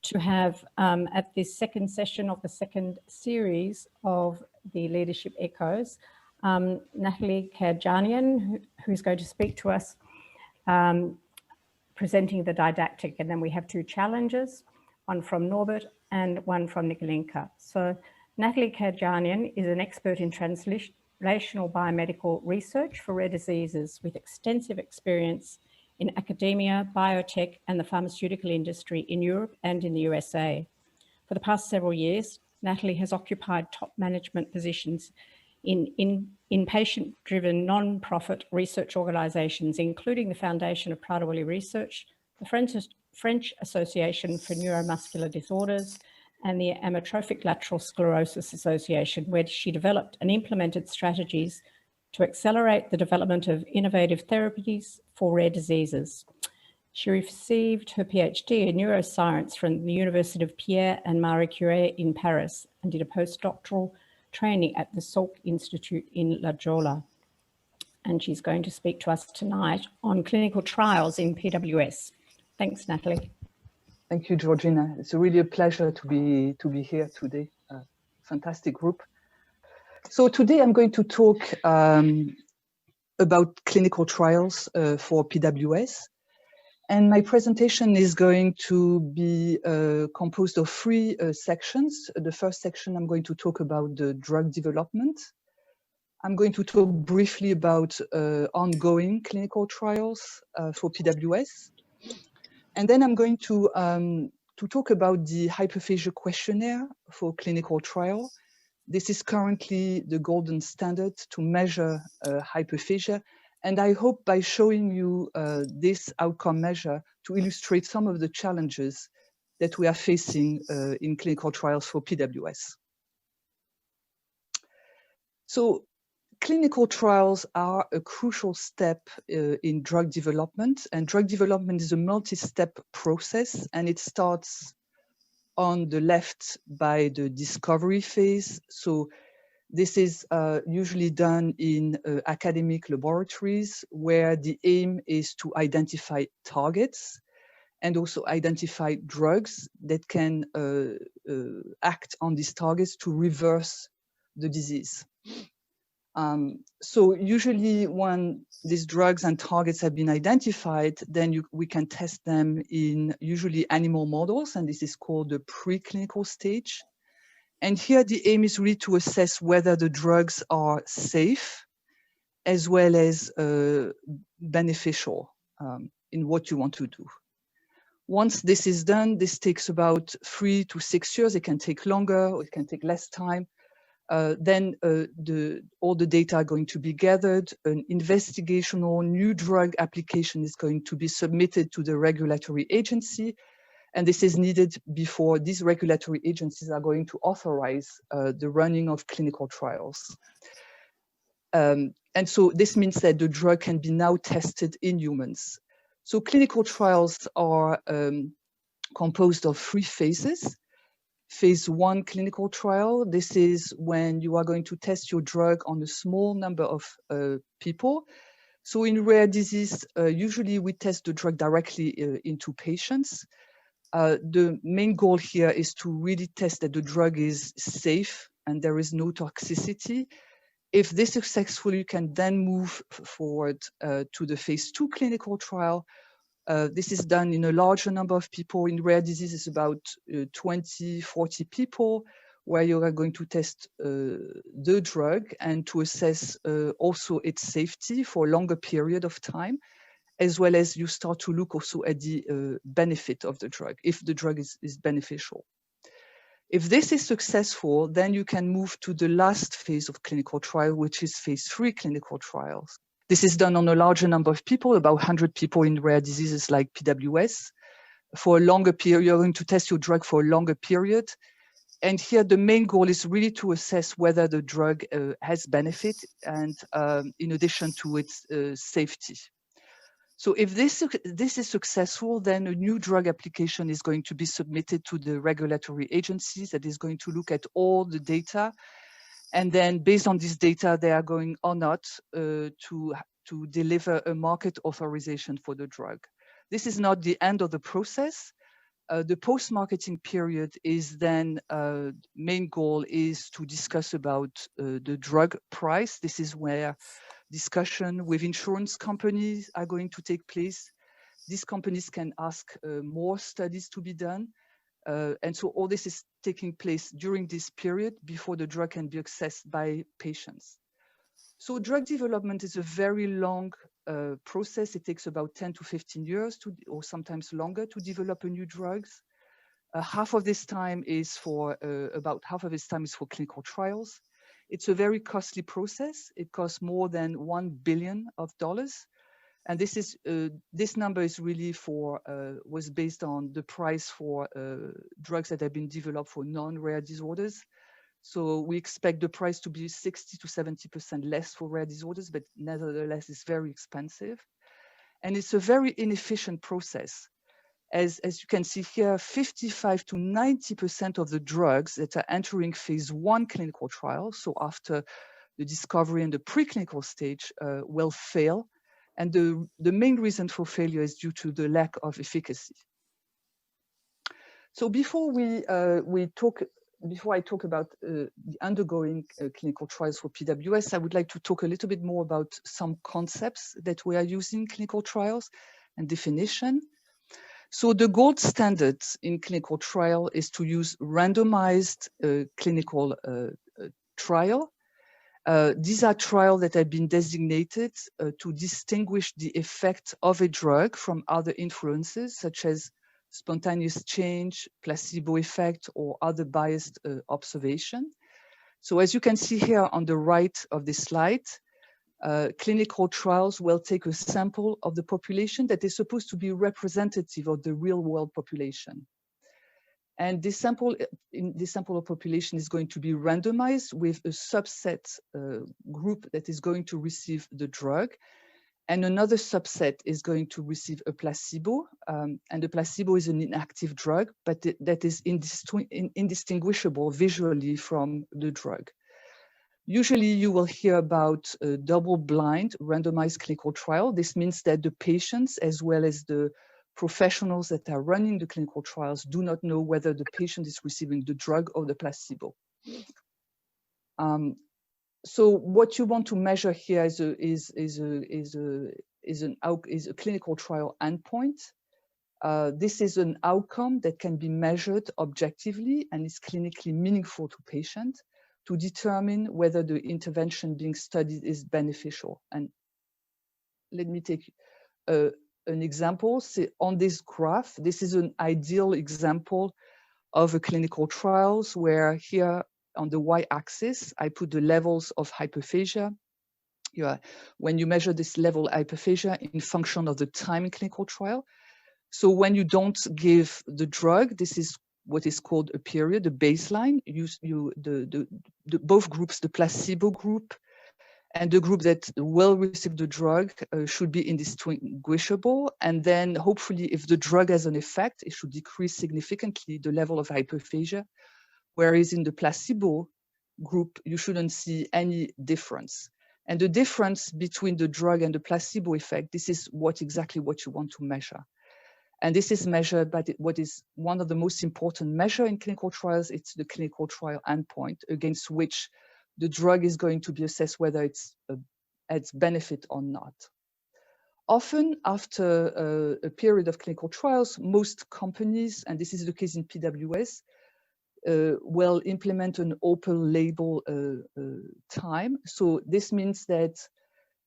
to have at this second session of the second series of the Leadership Echoes, Nathalie Kayadjanian, who's going to speak to us, presenting the didactic, and then we have two challenges, one from Norbert and one from Nikolinka. So Nathalie Kayadjanian is an expert in translational biomedical research for rare diseases with extensive experience in academia, biotech, and the pharmaceutical industry in Europe and in the USA. For the past several years, Nathalie has occupied top management positions in patient-driven non-profit research organisations, including the Foundation of Prader-Willi Research, the French Association for Neuromuscular Disorders, and the Amyotrophic Lateral Sclerosis Association, where she developed and implemented strategies to accelerate the development of innovative therapies for rare diseases. She received her PhD in neuroscience from the University of Pierre and Marie Curie in Paris and did a postdoctoral training at the Salk Institute in La Jolla. And she's going to speak to us tonight on clinical trials in PWS. Thanks, Nathalie. Thank you, Georgina. It's really a pleasure to be here today. Fantastic group. So today I'm going to talk about clinical trials for PWS. And my presentation is going to be composed of three sections. The first section, I'm going to talk about the drug development. I'm going to talk briefly about ongoing clinical trials for PWS. And then I'm going to talk about the hyperphagia questionnaire for clinical trial. This is currently the golden standard to measure hyperphagia. And I hope by showing you this outcome measure to illustrate some of the challenges that we are facing in clinical trials for PWS. So clinical trials are a crucial step in drug development, and drug development is a multi-step process, and it starts on the left by the discovery phase. So this is usually done in academic laboratories where the aim is to identify targets and also identify drugs that can act on these targets to reverse the disease. So usually when these drugs and targets have been identified, then we can test them in usually animal models, and this is called the preclinical stage. And here the aim is really to assess whether the drugs are safe as well as beneficial in what you want to do. Once this is done, this takes about 3 to 6 years. It can take longer, or it can take less time. Then all the data are going to be gathered. An investigational new drug application is going to be submitted to the regulatory agency. And this is needed before these regulatory agencies are going to authorize the running of clinical trials. And so this means that the drug can be now tested in humans. So clinical trials are composed of 3 phases. Phase 1 clinical trial, this is when you are going to test your drug on a small number of people. So in rare disease, usually we test the drug directly into patients. The main goal here is to really test that the drug is safe and there is no toxicity. If this is successful, you can then move forward to the phase 2 clinical trial. This is done in a larger number of people. In rare diseases, about 20, 40 people, where you are going to test the drug and to assess also its safety for a longer period of time, as well as you start to look also at the benefit of the drug, if the drug is beneficial. If this is successful, then you can move to the last phase of clinical trial, which is phase 3 clinical trials. This is done on a larger number of people, about 100 people in rare diseases like PWS. For a longer period, you're going to test your drug for a longer period. And here the main goal is really to assess whether the drug has benefit and in addition to its safety. So if this is successful, then a new drug application is going to be submitted to the regulatory agencies that is going to look at all the data. And then based on this data, they are going or not to deliver a market authorization for the drug. This is not the end of the process. The post-marketing period is then, main goal is to discuss about the drug price. This is where discussion with insurance companies are going to take place. These companies can ask more studies to be done. And so all this is taking place during this period before the drug can be accessed by patients. So drug development is a very long process. It takes about 10 to 15 years or sometimes longer to develop a new drugs. Half of this time is for, about half of this time is for clinical trials. It's a very costly process. It costs more than $1 billion. And this is this number is really for was based on the price for drugs that have been developed for non-rare disorders. So we expect the price to be 60 to 70% less for rare disorders, but nevertheless, it's very expensive. And it's a very inefficient process. As you can see here, 55 to 90% of the drugs that are entering phase 1 clinical trials, so after the discovery and the preclinical stage, will fail. And the main reason for failure is due to the lack of efficacy. So before I talk about the undergoing clinical trials for PWS, I would like to talk a little bit more about some concepts that we are using in clinical trials and definition. So the gold standard in clinical trial is to use randomized clinical trial. These are trials that have been designated to distinguish the effect of a drug from other influences, such as spontaneous change, placebo effect, or other biased observation. So as you can see here on the right of this slide, clinical trials will take a sample of the population that is supposed to be representative of the real world population. And this sample of population is going to be randomized with a subset group that is going to receive the drug. And another subset is going to receive a placebo. And the placebo is an inactive drug, but that is indistinguishable visually from the drug. Usually you will hear about a double-blind randomized clinical trial. This means that the patients, as well as the professionals that are running the clinical trials, do not know whether the patient is receiving the drug or the placebo. So what you want to measure here is a clinical trial endpoint. This is an outcome that can be measured objectively and is clinically meaningful to patients to determine whether the intervention being studied is beneficial. And let me take an example. See, on this graph, this is an ideal example of a clinical trials where here on the y-axis, I put the levels of hyperphagia. When you measure this level of hyperphagia in function of the time in clinical trial. So when you don't give the drug, this is what is called a period, a baseline. Both groups, the placebo group and the group that will receive the drug should be indistinguishable. And then hopefully if the drug has an effect, it should decrease significantly the level of hyperphagia. Whereas in the placebo group, you shouldn't see any difference. And the difference between the drug and the placebo effect, this is exactly what you want to measure. And this is measured by what is one of the most important measures in clinical trials. It's the clinical trial endpoint against which the drug is going to be assessed whether it's benefit or not. Often after a period of clinical trials, most companies, and this is the case in PWS, will implement an open label time. So this means that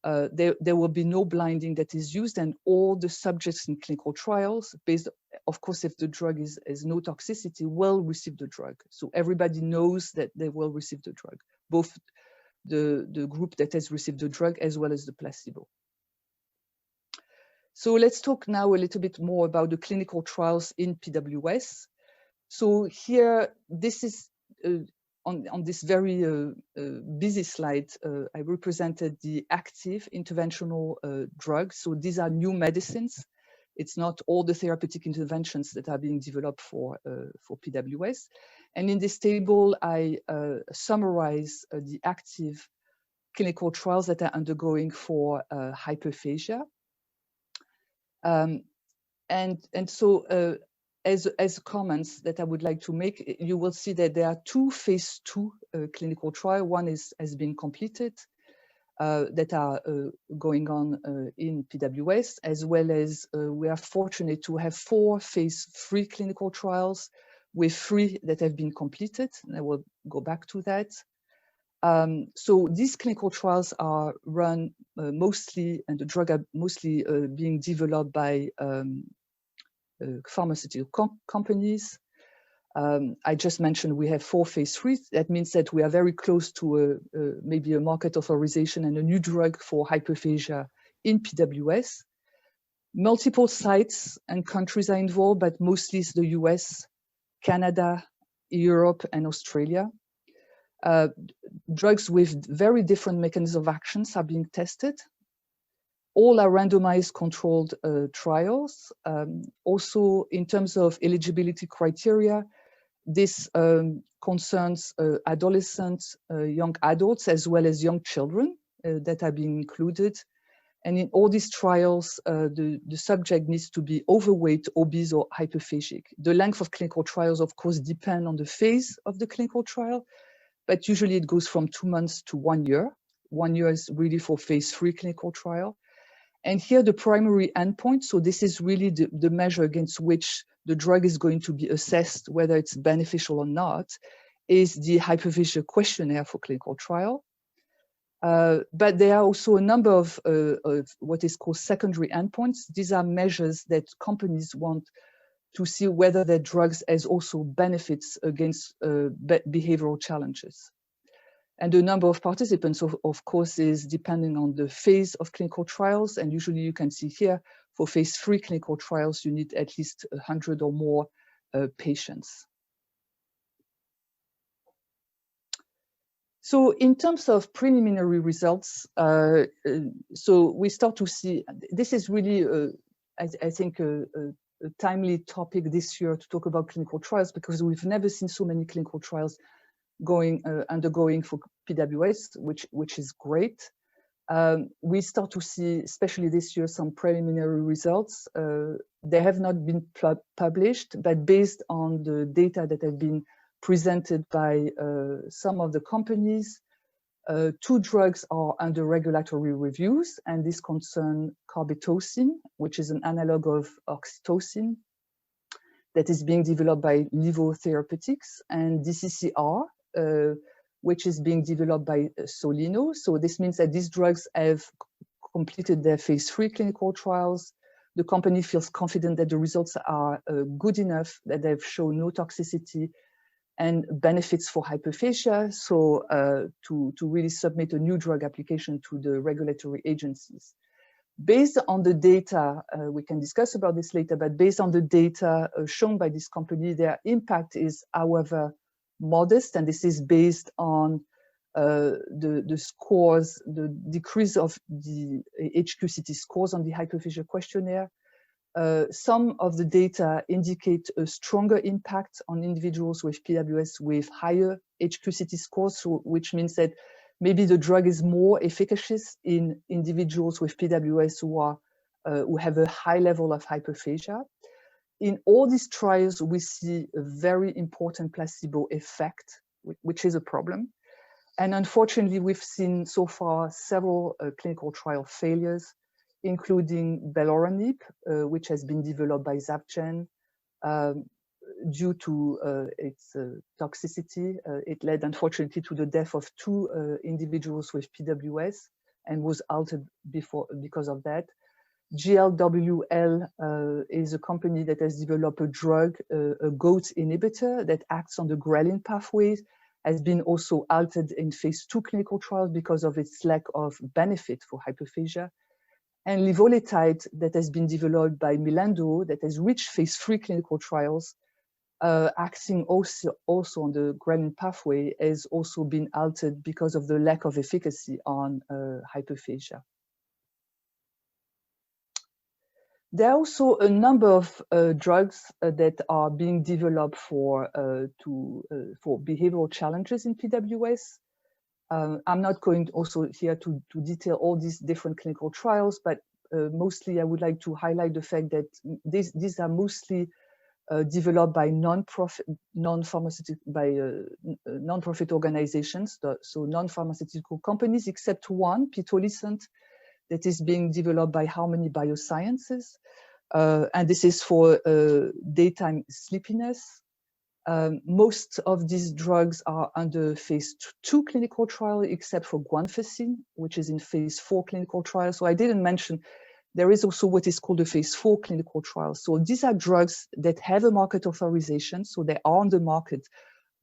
there will be no blinding that is used, and all the subjects in clinical trials, based, of course, if the drug has no toxicity, will receive the drug. So everybody knows that they will receive the drug, both the group that has received the drug as well as the placebo. So let's talk now a little bit more about the clinical trials in PWS. So here, this is on this very busy slide, I represented the active interventional drugs. So these are new medicines. It's not all the therapeutic interventions that are being developed for PWS. And in this table, I summarize the active clinical trials that are undergoing for hyperphagia. And so as comments that I would like to make, you will see that there are two phase 2 clinical trials. One has been completed that are going on in PWS, as well as we are fortunate to have 4 phase 3 clinical trials with 3 that have been completed. And I will go back to that. So these clinical trials are run mostly, and the drug are mostly being developed by pharmaceutical companies. I just mentioned we have 4 phase 3. That means that we are very close to maybe a market authorization and a new drug for hyperphagia in PWS. Multiple sites and countries are involved, but mostly it's the US, Canada, Europe, and Australia. Drugs with very different mechanisms of actions are being tested. All are randomized controlled trials. Also, in terms of eligibility criteria, this concerns adolescents, young adults, as well as young children that are being included. And in all these trials, the subject needs to be overweight, obese, or hyperphagic. The length of clinical trials, of course, depend on the phase of the clinical trial, but usually it goes from 2 months to 1 year. 1 year is really for phase 3 clinical trial. And here the primary endpoint, so this is really the measure against which the drug is going to be assessed, whether it's beneficial or not, is the hyperphagia questionnaire for clinical trial. But there are also a number of what is called secondary endpoints. These are measures that companies want to see whether their drugs has also benefits against behavioral challenges. And the number of participants, of course, is depending on the phase of clinical trials. And usually you can see here, for phase 3 clinical trials, you need at least 100 or more patients. So in terms of preliminary results, so we start to see, this is really, I think, a timely topic this year to talk about clinical trials, because we've never seen so many clinical trials undergoing for PWS, which is great. We start to see, especially this year, some preliminary results. They have not been published, but based on the data that have been presented by some of the companies, 2 drugs are under regulatory reviews, and this concern carbetocin, which is an analog of oxytocin that is being developed by Levo Therapeutics, and DCCR, which is being developed by Soleno. So this means that these drugs have completed their phase 3 clinical trials. The company feels confident that the results are good enough, that they've shown no toxicity and benefits for hyperphagia, so to really submit a new drug application to the regulatory agencies. Based on the data, we can discuss about this later, but based on the data shown by this company, their impact is, however, modest, and this is based on the scores, the decrease of the HQCT scores on the hyperphagia questionnaire. Some of the data indicate a stronger impact on individuals with PWS with higher HQCT scores, so, which means that maybe the drug is more efficacious in individuals with PWS who have a high level of hyperphagia. In all these trials, we see a very important placebo effect, which is a problem. And unfortunately, we've seen so far several clinical trial failures, including beloranib, which has been developed by Zapgen. Due to its toxicity, it led, unfortunately, to the death of 2 individuals with PWS and was altered because of that. GLWL is a company that has developed a drug, a GOAT inhibitor that acts on the ghrelin pathways, has been also altered in phase 2 clinical trials because of its lack of benefit for hyperphagia. And livolitide that has been developed by Milando that has reached phase 3 clinical trials, acting also on the ghrelin pathway, has also been altered because of the lack of efficacy on hyperphagia. There are also a number of drugs that are being developed for behavioral challenges in PWS. I'm not going also here to detail all these different clinical trials, but mostly I would like to highlight the fact that these are mostly developed by non-profit organizations, so non-pharmaceutical companies, except one, pitolisant, that is being developed by Harmony Biosciences. And this is for daytime sleepiness. Most of these drugs are under phase 2 clinical trial, except for guanfacine, which is in phase 4 clinical trial. So I didn't mention, there is also what is called a phase 4 clinical trial. So these are drugs that have a market authorization, so they are on the market,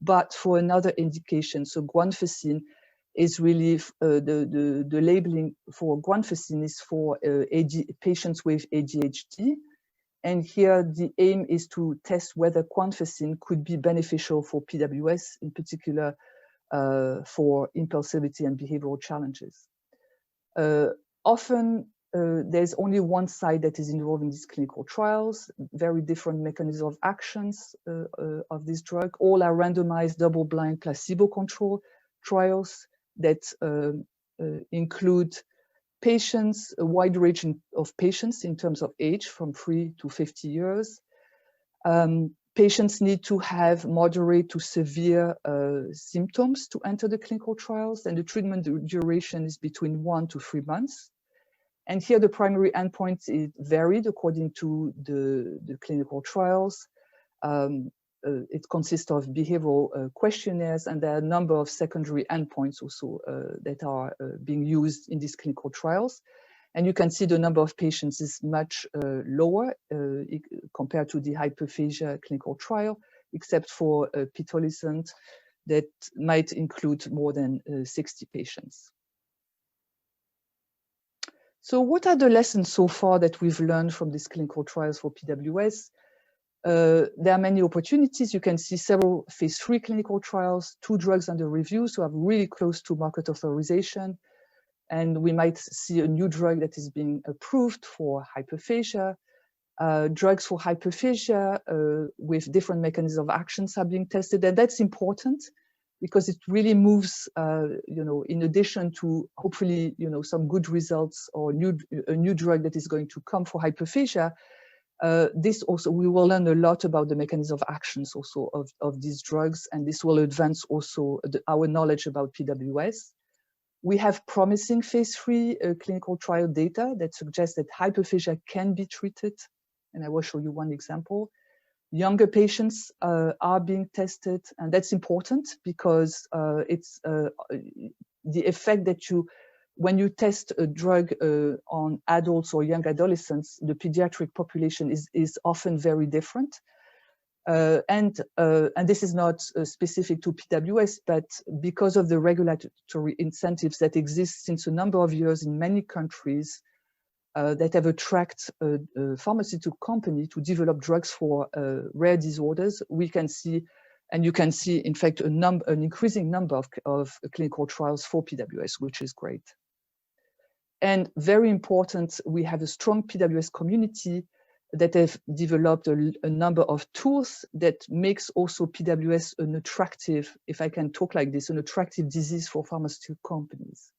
but for another indication. So guanfacine is really, the labeling for guanfacine is for patients with ADHD. And here the aim is to test whether guanfacine could be beneficial for PWS, in particular for impulsivity and behavioral challenges. Often there's only one side that is involved in these clinical trials, very different mechanisms of actions of this drug. All are randomized double-blind placebo-controlled trials that include patients, a wide range of patients in terms of age, from 3 to 50 years. Patients need to have moderate to severe symptoms to enter the clinical trials, and the treatment duration is between 1 to 3 months. And here the primary endpoints is varied according to the clinical trials. It consists of behavioral questionnaires, and there are a number of secondary endpoints also that are being used in these clinical trials. And you can see the number of patients is much lower compared to the hyperphagia clinical trial, except for pitolisant that might include more than 60 patients. So what are the lessons so far that we've learned from these clinical trials for PWS? There are many opportunities. You can see several phase 3 clinical trials, 2 drugs under review, so are really close to market authorization. And we might see a new drug that is being approved for hyperphagia. Drugs for hyperphagia with different mechanisms of actions are being tested. And that's important because it really moves, in addition to hopefully, some good results or a new drug that is going to come for hyperphagia. This also, we will learn a lot about the mechanism of actions also of these drugs, and this will advance also our knowledge about PWS. We have promising phase 3 clinical trial data that suggests that hyperphagia can be treated, and I will show you one example. Younger patients are being tested, and that's important because it's the effect that when you test a drug on adults or young adolescents, the pediatric population is often very different. And this is not specific to PWS, but because of the regulatory incentives that exist since a number of years in many countries that have attracted a pharmaceutical company to develop drugs for rare disorders, we can see, and you can see, in fact, an increasing number of clinical trials for PWS, which is great. And very important, we have a strong PWS community that have developed a number of tools that makes also PWS an attractive, if I can talk like this, an attractive disease for pharmaceutical companies.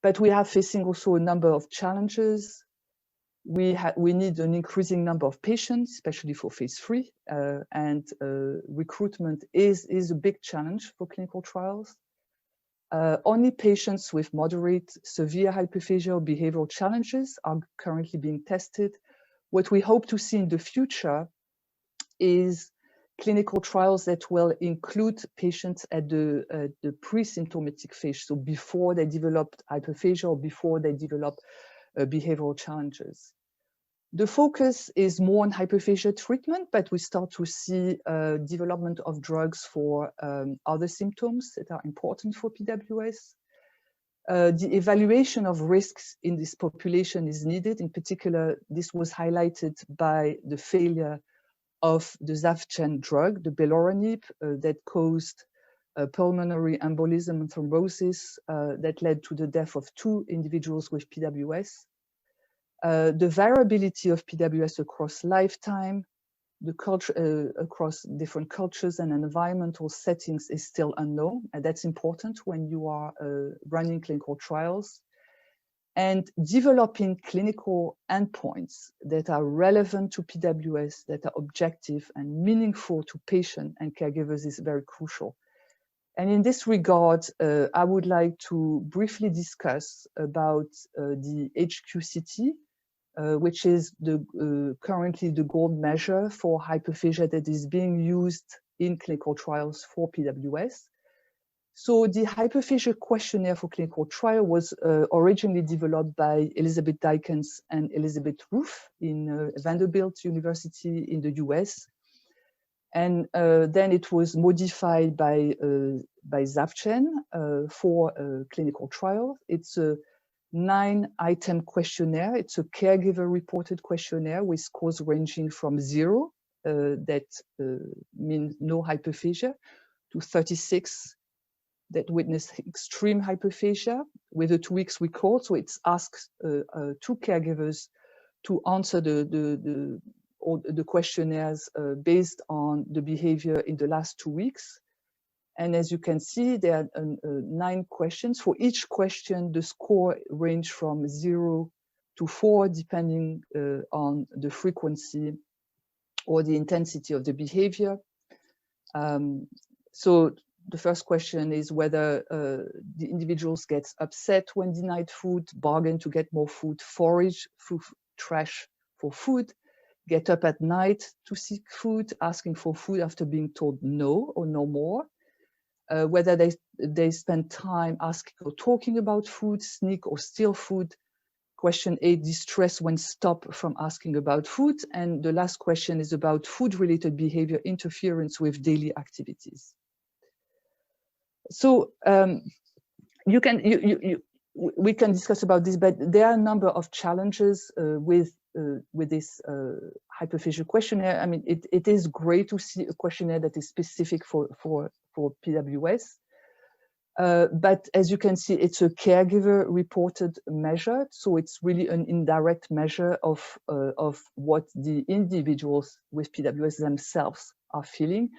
But we are facing also a number of challenges. We need an increasing number of patients, especially for phase 3, and recruitment is a big challenge for clinical trials. Only patients with moderate, severe hyperphagia or behavioral challenges are currently being tested. What we hope to see in the future is clinical trials that will include patients at the pre-symptomatic phase, so before they developed hyperphagia or before they develop behavioral challenges. The focus is more on hyperphagia treatment, but we start to see development of drugs for other symptoms that are important for PWS. The evaluation of risks in this population is needed. In particular, this was highlighted by the failure of the Zafgen drug, the beloranib, that caused pulmonary embolism and thrombosis that led to the death of 2 individuals with PWS. The variability of PWS across lifetime, the culture across different cultures and environmental settings is still unknown, and that's important when you are running clinical trials. and developing clinical endpoints that are relevant to PWS, that are objective and meaningful to patient and caregivers is very crucial. And in this regard, I would like to briefly discuss about the HQCT, which is currently the gold measure for hyperphagia that is being used in clinical trials for PWS. So the hyperphagia questionnaire for clinical trial was originally developed by Elizabeth Dykens and Elizabeth Roof in Vanderbilt University in the US. And then it was modified by Zavchen for a clinical trial. It's a 9-item questionnaire. It's a caregiver-reported questionnaire with scores ranging from 0, that means no hyperphagia, to 36 that witness extreme hyperphagia with a 2 weeks record. So it's asked 2 caregivers to answer the questionnaires based on the behavior in the last 2 weeks. And as you can see, there are 9 questions. For each question, the score range from 0 to 4, depending on the frequency or the intensity of the behavior. So the first question is whether the individuals get upset when denied food, bargain to get more food, forage through trash for food, get up at night to seek food, asking for food after being told no or no more, whether they spend time asking or talking about food, sneak or steal food. Question 8, distress when stopped from asking about food. And the last question is about food-related behavior interference with daily activities. So we can discuss about this, but there are a number of challenges with this hyperphagia questionnaire. I mean, it is great to see a questionnaire that is specific for PWS, but as you can see, it's a caregiver-reported measure, so it's really an indirect measure of what the individuals with PWS themselves are feeling.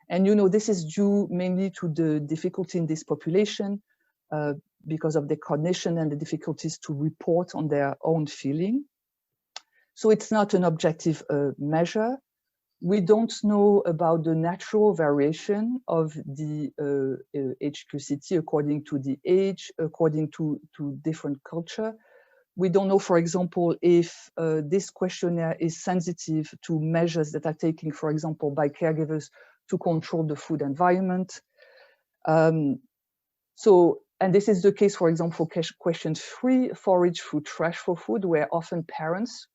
And you know, this is due mainly to the difficulty in this population because of the cognition and the difficulties to report on their own feeling. So it's not an objective measure. We don't know about the natural variation of the HQCT according to the age, according to different culture. We don't know, for example, if this questionnaire is sensitive to measures that are taken, for example, by caregivers to control the food environment. And this is the case, for example, for question 3, forage through trash for food, where often parents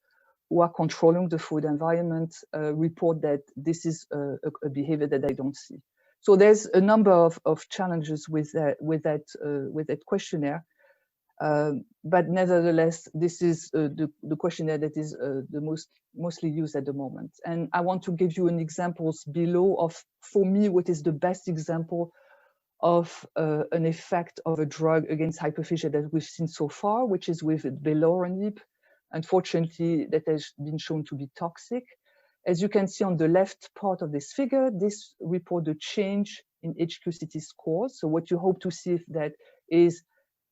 who are controlling the food environment report that this is a behavior that they don't see. So there's a number of challenges with that questionnaire. But nevertheless, this is the questionnaire that is the mostly used at the moment. And I want to give you an examples below of, for me, what is the best example of an effect of a drug against hyperphagia that we've seen so far, which is with beloranib. Unfortunately, that has been shown to be toxic. As you can see on the left part of this figure, this report the change in HQCT scores. So what you hope to see is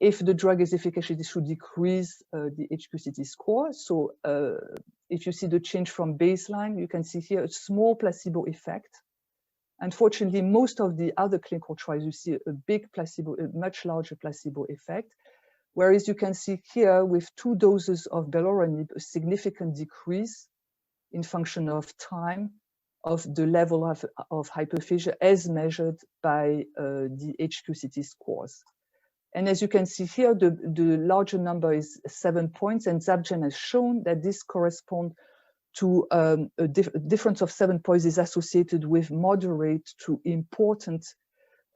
if the drug is efficacious, it should decrease the HQCT score. So if you see the change from baseline, you can see here a small placebo effect. Unfortunately, most of the other clinical trials, you see a big placebo, a much larger placebo effect. Whereas you can see here with 2 doses of beloranib, a significant decrease in function of time of the level of hyperphagia as measured by the HQCT scores. And as you can see here, the larger number is 7 points, and Zavchen has shown that this corresponds to a difference of 7 points is associated with moderate to important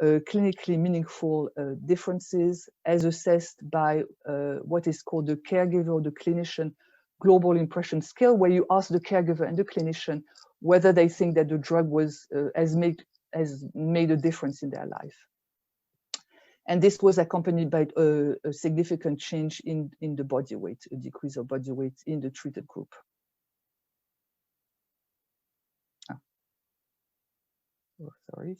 clinically meaningful differences as assessed by what is called the caregiver or the clinician global impression scale, where you ask the caregiver and the clinician whether they think that the drug has made a difference in their life. And this was accompanied by a significant change in the body weight, a decrease of body weight in the treated group. Oh, sorry.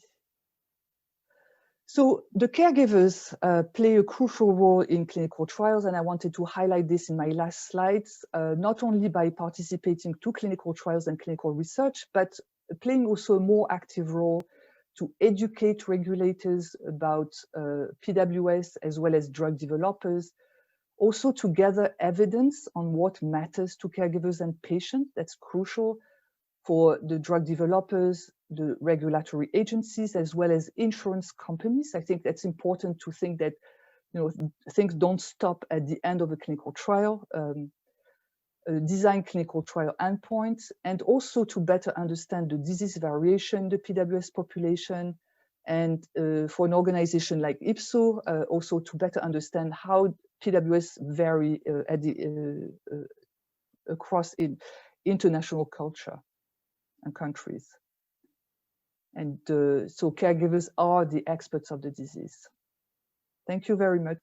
So the caregivers play a crucial role in clinical trials, and I wanted to highlight this in my last slides, not only by participating to clinical trials and clinical research, but playing also a more active role to educate regulators about PWS as well as drug developers, also to gather evidence on what matters to caregivers and patients. That's crucial for the drug developers, the regulatory agencies, as well as insurance companies. I think that's important to think that, you know, things don't stop at the end of a clinical trial. Design clinical trial endpoints, and also to better understand the disease variation in the PWS population, and for an organization like IPWSO, also to better understand how PWS vary across international culture and countries. And so caregivers are the experts of the disease. Thank you very much.